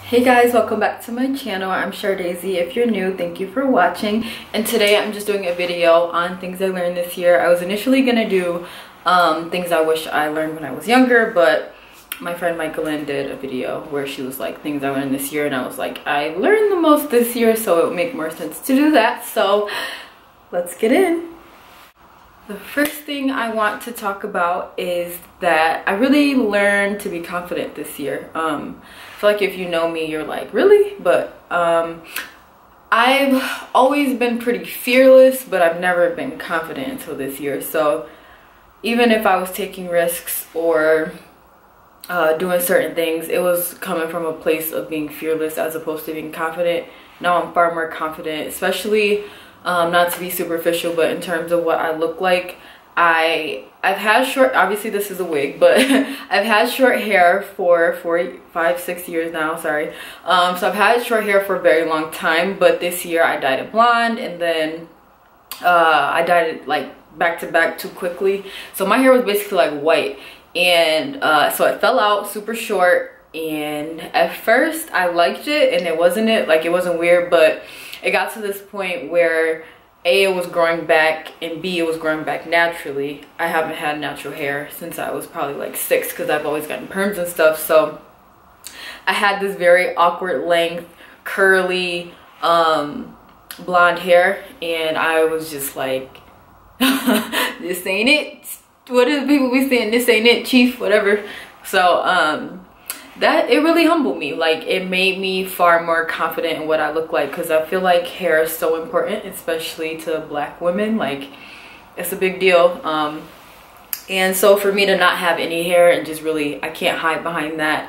Hey guys, welcome back to my channel. I'm Shardaisy. If you're new, thank you for watching. And today I'm just doing a video on things I learned this year. I was initially gonna do things I wish I learned when I was younger, but my friend Michaelin did a video where she was like, things I learned this year, and I was like, I learned the most this year, so it would make more sense to do that. So let's get in. The first thing I want to talk about is that I really learned to be confident this year. I feel like if you know me, you're like, really? But I've always been pretty fearless, but I've never been confident until this year. So even if I was taking risks or doing certain things, it was coming from a place of being fearless as opposed to being confident. Now I'm far more confident, especially not to be superficial, but in terms of what I look like. I've had short, obviously this is a wig, but I've had short hair for 5-6 years now, sorry. So I've had short hair for a very long time, but this year I dyed it blonde, and then I dyed it like back to back too quickly. So my hair was basically like white, and so it fell out super short, and at first I liked it, and it wasn't weird, but it got to this point where A, it was growing back, and B, it was growing back naturally. I haven't had natural hair since I was probably like 6, because I've always gotten perms and stuff. So I had this very awkward length, curly, blonde hair, and I was just like, this ain't it. What do people be saying? This ain't it, chief, whatever. So that it really humbled me. Like, it made me far more confident in what I look like, because I feel like hair is so important, especially to black women. Like, it's a big deal. And so for me to not have any hair and just really, I can't hide behind that.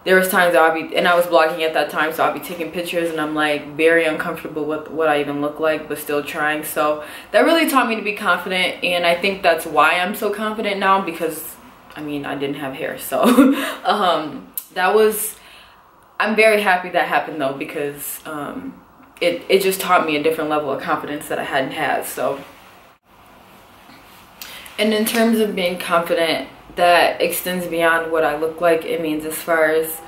There was times I'll be, and I was blogging at that time, so I'll be taking pictures and I'm like very uncomfortable with what I even look like, but still trying. So that really taught me to be confident, and I think that's why I'm so confident now, because I mean, I didn't have hair. So I'm very happy that happened though, because it just taught me a different level of confidence that I hadn't had. So, and in terms of being confident, that extends beyond what I look like. It means as far as,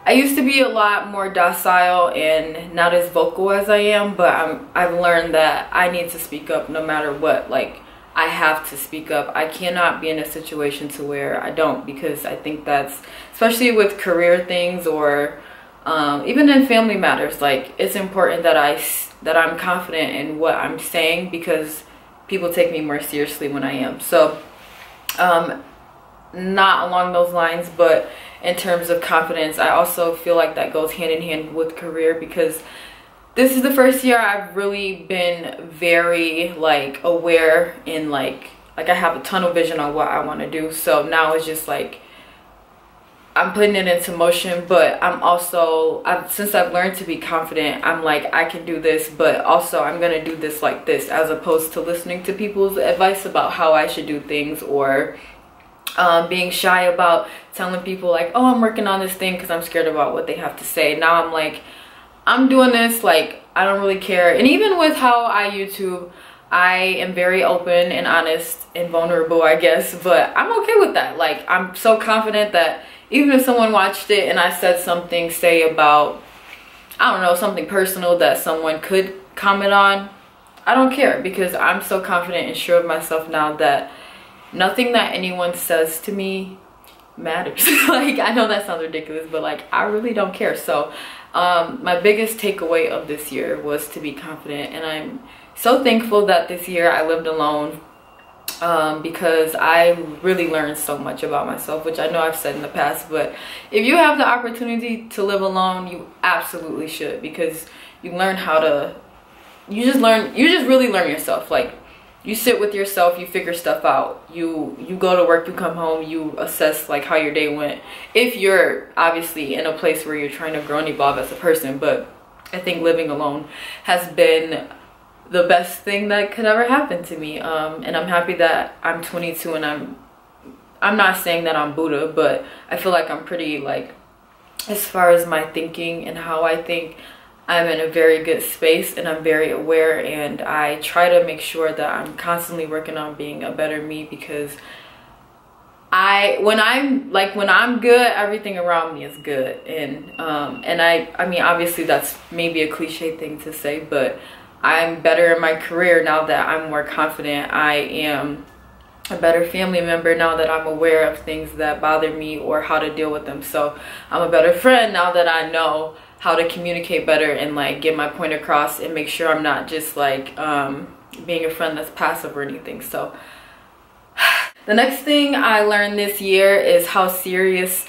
I used to be a lot more docile and not as vocal as I am, but I've learned that I need to speak up no matter what. Like, I have to speak up. I cannot be in a situation to where I don't, because I think that's, especially with career things or even in family matters, like, it's important that I'm confident in what I'm saying, because people take me more seriously when I am. So not along those lines, but in terms of confidence, I also feel like that goes hand in hand with career, because this is the first year I've really been very like aware in like I have a tunnel vision on what I want to do. So now it's just like I'm putting it into motion, but I'm also, since I've learned to be confident, I'm like, I can do this, but also I'm gonna do this like this, as opposed to listening to people's advice about how I should do things, or being shy about telling people like, oh, I'm working on this thing, because I'm scared about what they have to say. Now I'm like, I'm doing this, like, I don't really care. And even with how I YouTube, I am very open and honest and vulnerable, I guess, but I'm okay with that. Like, I'm so confident that even if someone watched it and I said something, say about, I don't know, something personal that someone could comment on, I don't care, because I'm so confident and sure of myself now that nothing that anyone says to me matters. Like, I know that sounds ridiculous, but like, I really don't care. So my biggest takeaway of this year was to be confident, and I'm so thankful that this year I lived alone, because I really learned so much about myself, which I know I've said in the past, but if you have the opportunity to live alone, you absolutely should, because you learn how to, you just really learn yourself. Like, you sit with yourself, you figure stuff out, you go to work, you come home, you assess like how your day went, if you're obviously in a place where you're trying to grow and evolve as a person. But I think living alone has been the best thing that could ever happen to me, and I'm happy that I'm 22, and I'm not saying that I'm Buddha, but I feel like I'm pretty, like, as far as my thinking and how I think, I'm in a very good space, and I'm very aware, and I try to make sure that I'm constantly working on being a better me, because when I'm good, everything around me is good. And I mean, obviously that's maybe a cliche thing to say, but I'm better in my career now that I'm more confident. I am a better family member now that I'm aware of things that bother me or how to deal with them. So I'm a better friend now that I know how to communicate better and like get my point across and make sure I'm not just like being a friend that's passive or anything. So the next thing I learned this year is how serious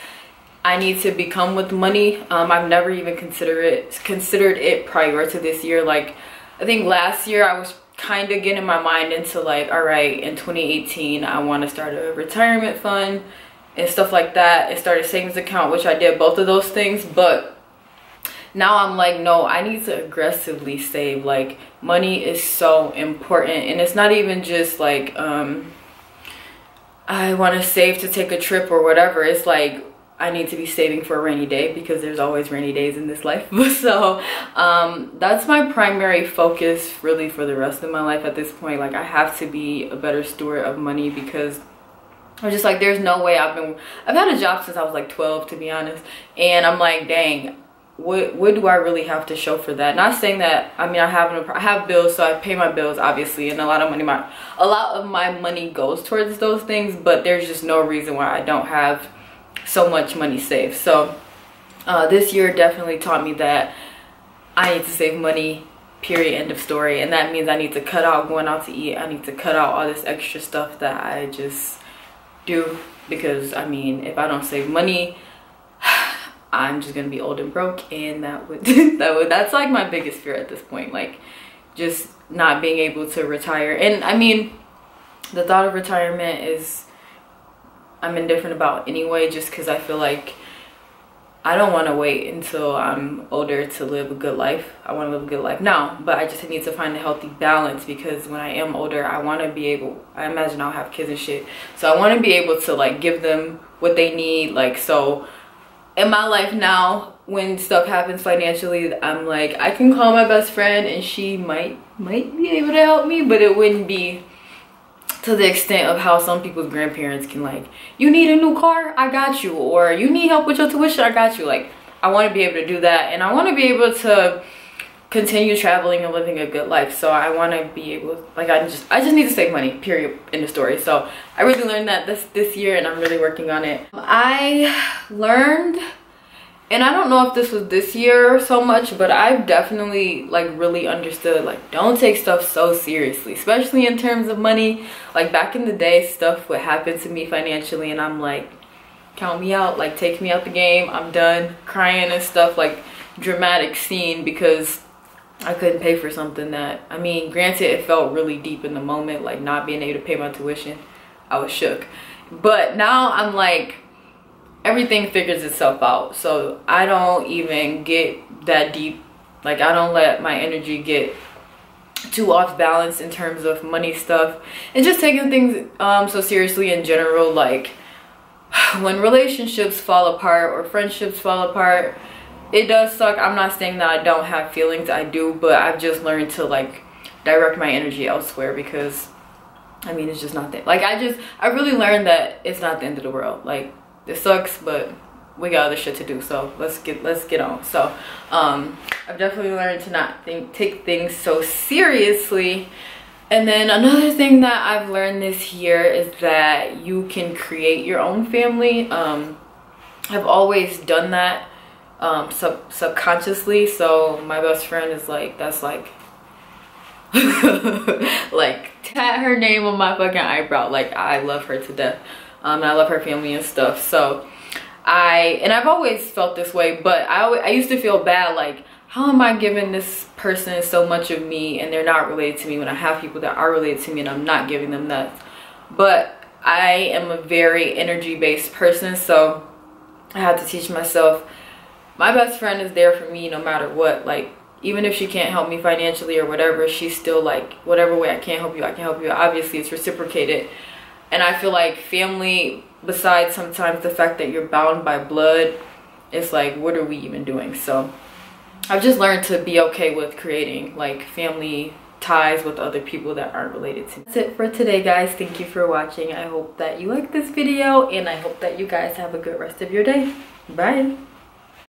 I need to become with money. I've never even considered it prior to this year. Like, I think last year I was kind of getting my mind into like, all right, in 2018 I want to start a retirement fund and stuff like that, and start a savings account, which I did both of those things. But now I'm like, no, I need to aggressively save. Like, money is so important. And it's not even just like I want to save to take a trip or whatever. It's like I need to be saving for a rainy day, because there's always rainy days in this life. So that's my primary focus really for the rest of my life at this point. Like, I have to be a better steward of money, because I'm just like, there's no way. I've had a job since I was like 12, to be honest, and I'm like, dang, what do I really have to show for that? Not saying that, I mean, I have bills, so I pay my bills obviously, and a lot of my money goes towards those things, but there's just no reason why I don't have so much money saved. So this year definitely taught me that I need to save money, period, end of story. And that means I need to cut out going out to eat. I need to cut out all this extra stuff that I just do, because I mean, if I don't save money, I'm just gonna be old and broke, and that's like my biggest fear at this point, like just not being able to retire. And I mean, the thought of retirement is I'm indifferent about anyway, just because I feel like I don't want to wait until I'm older to live a good life. I want to live a good life now, but I just need to find a healthy balance, because when I am older, I want to be able, I imagine I'll have kids and shit, so I want to be able to like give them what they need. Like, so in my life now, when stuff happens financially, I'm like, I can call my best friend and she might be able to help me, but it wouldn't be to the extent of how some people's grandparents can, like, you need a new car, I got you, or you need help with your tuition, I got you. Like, I want to be able to do that, and I want to be able to continue traveling and living a good life. So I want to be able, like, I just need to save money, period, end of story. So I really learned that this year, and I'm really working on it. I learned, and I don't know if this was this year so much, but I've definitely like really understood, like, don't take stuff so seriously, especially in terms of money. Like, back in the day, stuff would happen to me financially, and I'm like, count me out, like, take me out the game, I'm done, crying and stuff, like dramatic scene, because I couldn't pay for something that, I mean, granted, it felt really deep in the moment, like not being able to pay my tuition. I was shook. But now I'm like, everything figures itself out. So I don't even get that deep. Like, I don't let my energy get too off balance in terms of money stuff, and just taking things so seriously in general. Like, when relationships fall apart or friendships fall apart, it does suck. I'm not saying that I don't have feelings, I do, but I've just learned to like direct my energy elsewhere, because I mean, it's just not that, like, I really learned that it's not the end of the world. Like, it sucks, but we got other shit to do, so let's get on. So I've definitely learned to not take things so seriously. And then another thing that I've learned this year is that you can create your own family. I've always done that subconsciously. So my best friend is like, that's like like, tat her name on my fucking eyebrow. Like, I love her to death, and I love her family and stuff. So I've always felt this way, but I used to feel bad, like, how am I giving this person so much of me and they're not related to me, when I have people that are related to me and I'm not giving them that. But I am a very energy-based person, so I had to teach myself, my best friend is there for me no matter what. Like, even if she can't help me financially or whatever, she's still like, whatever way I can help you, I can help you. Obviously, it's reciprocated. And I feel like family, besides sometimes the fact that you're bound by blood, it's like, what are we even doing? So I've just learned to be okay with creating like family ties with other people that aren't related to me. That's it for today, guys. Thank you for watching. I hope that you like this video, and I hope that you guys have a good rest of your day. Bye.